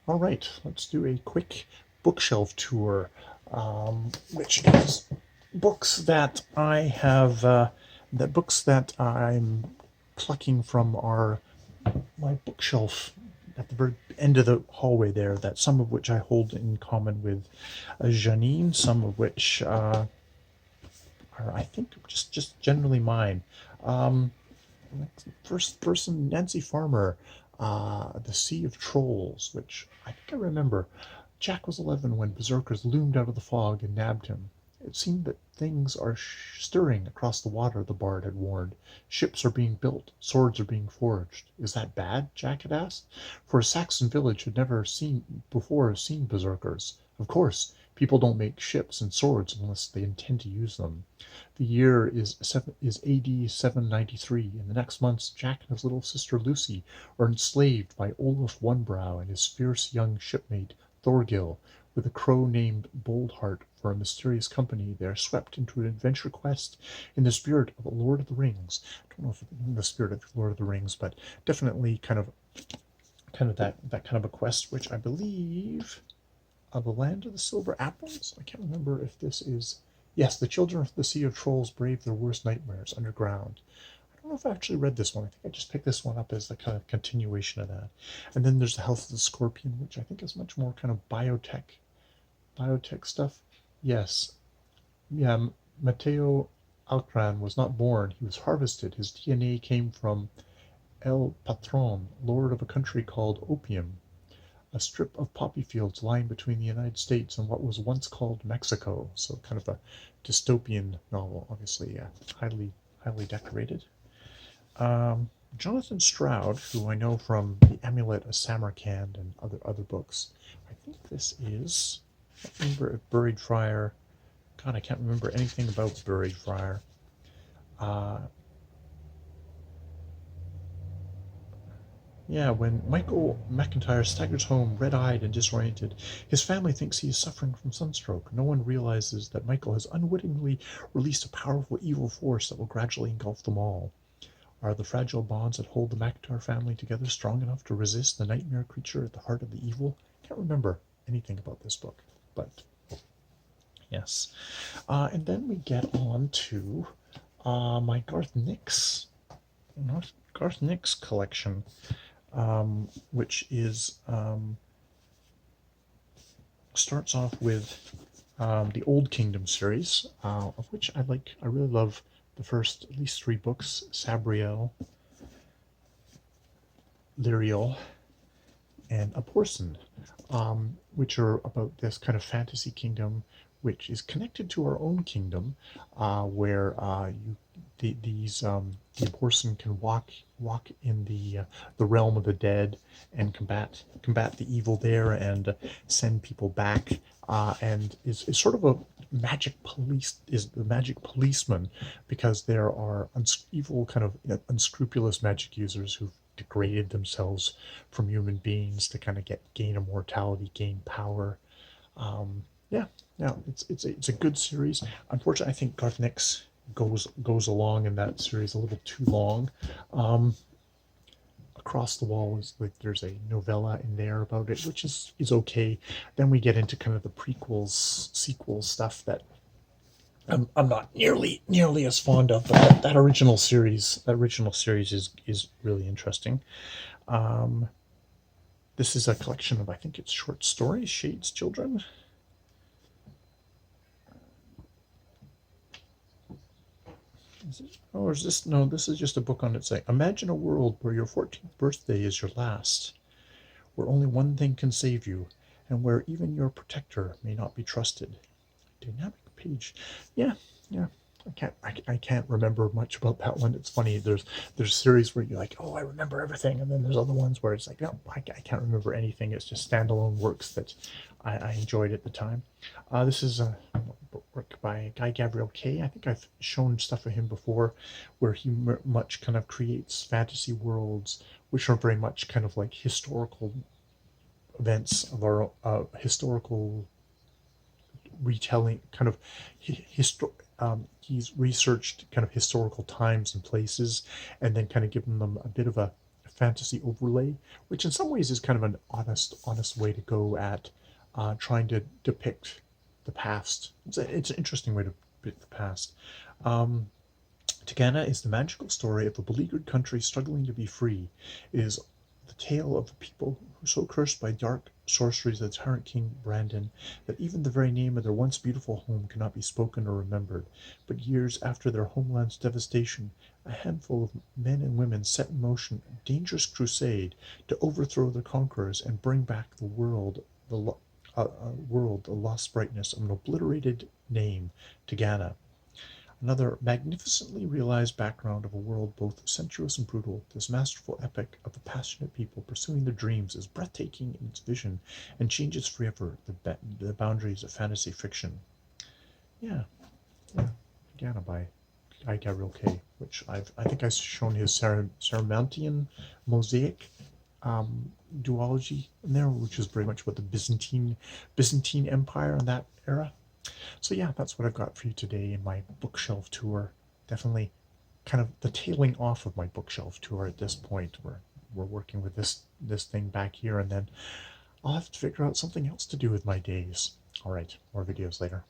All right, let's do a quick bookshelf tour, which is books that I have, the books that I'm plucking from my bookshelf at the very end of the hallway there. That some of which I hold in common with Janine, some of which are I think just generally mine. Um, First person, Nancy Farmer, The Sea of Trolls, which I think I remember. Jack was 11 when berserkers loomed out of the fog and nabbed him. It seemed that things are stirring across the water, the bard had warned. Ships are being built, swords are being forged. Is that bad? Jack had asked. For a Saxon village had never seen berserkers. Of course, people don't make ships and swords unless they intend to use them. The year is AD 793. In the next months, Jack and his little sister Lucy are enslaved by Olaf Onebrow and his fierce young shipmate Thorgil. With a crow named Boldheart for a mysterious company, they are swept into an adventure quest in the spirit of Lord of the Rings. I don't know if in the spirit of Lord of the Rings, but definitely kind of that kind of a quest, which I believe the Land of the Silver Apples. I can't remember if this is. Yes, the children of the Sea of Trolls brave their worst nightmares underground. I don't know if I actually read this one. I think I just picked this one up as the kind of continuation of that. And then there's the Health of the Scorpion, which I think is much more kind of biotech stuff. Yes, yeah. Mateo Alcran was not born; he was harvested. His DNA came from El Patron, lord of a country called Opium, a strip of poppy fields lying between the United States and what was once called Mexico. So kind of a dystopian novel, obviously, highly decorated. Jonathan Stroud, who I know from The Amulet of Samarkand and other books. I think this is. I can't remember if Buried Friar. God, I can't remember anything about Buried Friar. Uh, Yeah, when Michael McIntyre staggers home, red-eyed and disoriented, his family thinks he is suffering from sunstroke. No one realizes that Michael has unwittingly released a powerful evil force that will gradually engulf them all. Are the fragile bonds that hold the McIntyre family together strong enough to resist the nightmare creature at the heart of the evil? I can't remember anything about this book, but yes. And then we get on to my Garth Nix collection, which is starts off with the Old Kingdom series, of which I really love the first at least three books: Sabriel, Lyriel, and Aporson, which are about this kind of fantasy kingdom, which is connected to our own kingdom, where the Aporson can walk in the realm of the dead and combat the evil there and send people back, and is sort of a magic police is the magic policeman, because there are evil kind of unscrupulous magic users who've degraded themselves from human beings to kind of gain immortality, gain power. Yeah, yeah, it's a good series. Unfortunately, I think Garth Nix goes along in that series a little too long. Um, Across the Wall is like there's a novella in there about it, which is okay. Then we get into kind of the prequels, sequels stuff that I'm not nearly as fond of, but that original series is really interesting. Um, this is a collection of, I think it's short stories, Shade's Children. Or is this? No, this is just a book on its own. Imagine a world where your 14th birthday is your last, where only one thing can save you, and where even your protector may not be trusted. Dynamic page. Yeah, yeah. I can't remember much about that one. It's funny. There's series where you're like, oh, I remember everything, and then there's other ones where it's like, no, I can't remember anything. It's just standalone works that I enjoyed at the time. This is a work by guy Gabriel K. I think I've shown stuff of him before, where he much kind of creates fantasy worlds, which are very much kind of like historical events of our historical retelling, kind of he's researched kind of historical times and places, and then kind of given them a bit of a fantasy overlay, which in some ways is kind of an honest way to go at trying to depict the past. It's an interesting way to depict the past. Tegana is the magical story of a beleaguered country struggling to be free. It is the tale of a people who are so cursed by dark sorceries of the tyrant king Brandon that even the very name of their once beautiful home cannot be spoken or remembered. But years after their homeland's devastation, a handful of men and women set in motion a dangerous crusade to overthrow their conquerors and bring back the world the lost brightness of an obliterated name, Tegana. Another magnificently realized background of a world both sensuous and brutal, this masterful epic of a passionate people pursuing their dreams is breathtaking in its vision and changes forever the boundaries of fantasy fiction. Yeah, Tegana by Gabriel K, which I think I've shown his Saramantian mosaic duology in there, which is very much about the Byzantine Empire in that era. So yeah, that's what I've got for you today in my bookshelf tour. Definitely kind of the tailing off of my bookshelf tour at this point. We're working with this thing back here, and then I'll have to figure out something else to do with my days. All right, more videos later.